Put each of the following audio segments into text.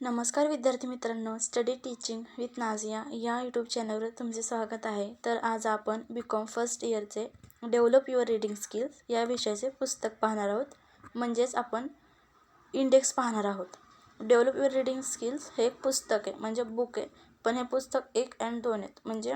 नमस्कार विद्यार्थी मित्रांनो, स्टडी टीचिंग विथ नाझिया या यूट्यूब चॅनलवर तुमचे स्वागत आहे. तर आज आपण BCom फर्स्ट इयरचे डेव्हलप युअर रीडिंग स्किल्स या विषयाचे पुस्तक पाहणार आहोत. म्हणजेच आपण इंडेक्स पाहणार आहोत. डेव्हलप युअर रीडिंग स्किल्स हे एक पुस्तक आहे, म्हणजे बुक आहे. पण हे पुस्तक 1 आणि 2 आहेत. म्हणजे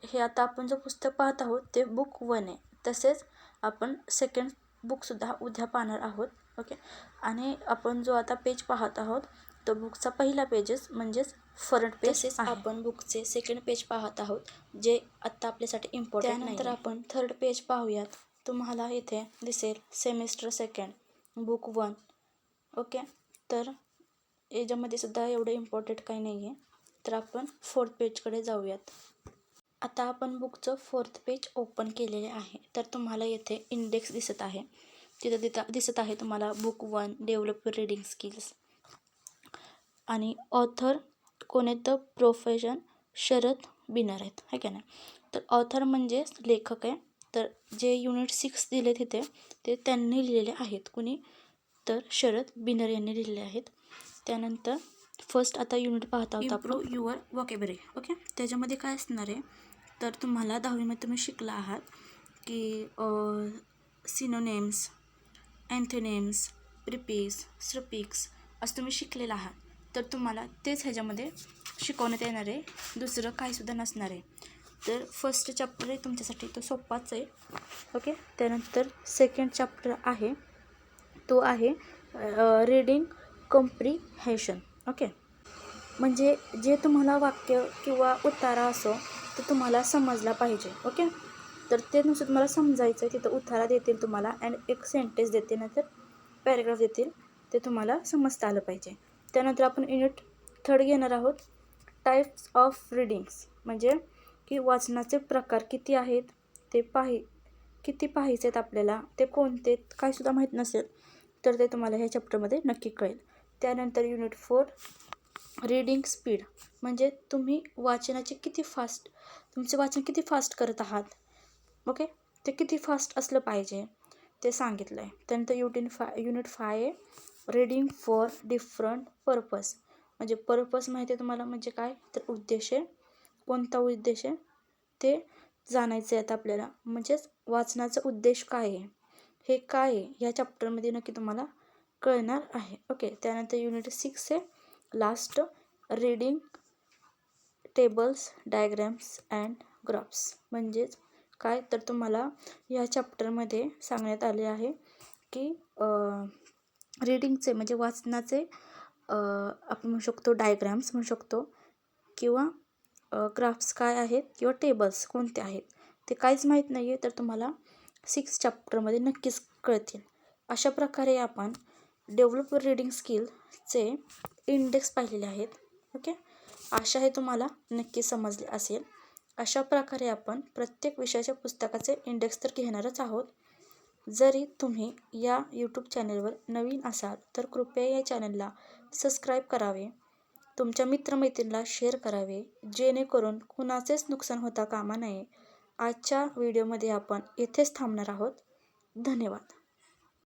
हे आता आपण जो पुस्तक पाहत आहोत ते बुक 1 आहे. तसेच आपण सेकंड बुकसुद्धा उद्या पाहणार आहोत. ओके. आणि आपण जो आता पेज पाहत आहोत तो बुकचा पहिला पेजेस म्हणजेच फ्रंट पेज. तसेच आपण बुकचे सेकंड पेज पाहत आहोत, जे आत्ता आपल्यासाठी इम्पॉर्टंट नाही. त्यानंतर आपण थर्ड पेज पाहूयात. तुम्हाला इथे दिसेल सेमिस्टर सेकंड बुक 1. ओके. तर याच्यामध्ये सुद्धा एवढं इम्पॉर्टंट काही नाही आहे. तर आपण फोर्थ पेजकडे जाऊयात. आता आपण बुकचं फोर्थ पेज ओपन केलेले आहे. तर तुम्हाला येथे इंडेक्स दिसत आहे. तिथं दिसत आहे तुम्हाला बुक 1 डेव्हलप रीडिंग स्किल्स. आणि ऑथर कोण आहेत तर प्रोफेशन शरद बिनर आहेत, है का नाही. तर ऑथर म्हणजे लेखक आहे. तर जे युनिट 6 दिले तिथे ते त्यांनी लिहिलेले आहेत. कुणी तर शरद बिनर यांनी लिहिलेले आहेत. त्यानंतर फर्स्ट आता युनिट पाहत आहोत आपण, इम्प्रूव्ह युअर वॉकॅबरी. ओके. त्याच्यामध्ये काय असणार आहे तर तुम्हाला 10वीमध्ये तुम्ही शिकला आहात की सिनोनेम्स, अँथोनिम्स, प्रिफिक्स, सफिक्स असं तुम्ही शिकलेलं आहात. तर तुम्हाला तेच ह्याच्यामध्ये शिकवण्यात येणार आहे. दुसरं काहीसुद्धा नसणार आहे. तर फर्स्ट चॅप्टर आहे तुमच्यासाठी तो सोपाच आहे. ओके. त्यानंतर सेकंड चॅप्टर आहे तो आहे रीडिंग कॉम्प्रिहेन्शन. ओके. म्हणजे जे तुम्हाला वाक्य किंवा उतारा असो तो तुम्हाला समजला पाहिजे. ओके. तर ते नुसतं तुम्हाला समजायचं आहे. तिथं उतारा देतील तुम्हाला अँड एक सेंटेन्स देतील, नंतर पॅरेग्राफ देतील. ते तुम्हाला समजता आलं पाहिजे. त्यानंतर आपण युनिट 3 घेणार आहोत, टाईप्स ऑफ रीडिंग्स. म्हणजे की वाचनाचे प्रकार किती आहेत ते किती पाहायचे आहेत आपल्याला, ते कोणते काहीसुद्धा माहीत नसेल तर ते तुम्हाला ह्या चॅप्टरमध्ये नक्की कळेल. त्यानंतर युनिट 4 रीडिंग स्पीड. म्हणजे तुम्ही वाचनाचे तुमचे वाचन किती फास्ट करत आहात. ओके. ते किती फास्ट असलं पाहिजे ते सांगितलं आहे. त्यानंतर युनिट 5 आहे रीडिंग फॉर डिफरंट पर्पज. म्हणजे पर्पज माहिती आहे तुम्हाला म्हणजे काय तर उद्देश आहे. कोणता उद्देश आहे ते जाणायचं आहे आता आपल्याला. म्हणजेच वाचनाचा उद्देश काय आहे, हे काय आहे ह्या चॅप्टरमध्ये नक्की तुम्हाला कळणार आहे. ओके. त्यानंतर युनिट 6 आहे last reading tables, diagrams and graphs. म्हणजेच काय तर तुम्हाला या चॅप्टरमध्ये सांगण्यात आले आहे की रीडिंगचे म्हणजे वाचनाचे आपण म्हणू शकतो डायग्राम्स म्हणू शकतो किंवा ग्राफ्स काय आहेत किंवा टेबल्स कोणते आहेत ते काहीच माहीत नाही आहे. तर तुम्हाला 6 चॅप्टरमध्ये नक्कीच कळतील. अशा प्रकारे आपण डेव्हलप रीडिंग स्किलचे इंडेक्स पाहिलेले आहेत. ओके. आशा आहे तुम्हाला नक्की समजले असेल. अशा प्रकारे आपण प्रत्येक विषयाच्या पुस्तकाचे इंडेक्स तर घेणारच आहोत. जरी तुम्ही या यूट्यूब चॅनलवर नवीन असाल तर कृपया या चॅनलला सबस्क्राईब करावे, तुमच्या मित्रमैत्रिणीला शेअर करावे, जेणेकरून कुणाचेच नुकसान होता कामा नये. आजच्या व्हिडिओमध्ये आपण येथेच थांबणार आहोत. धन्यवाद.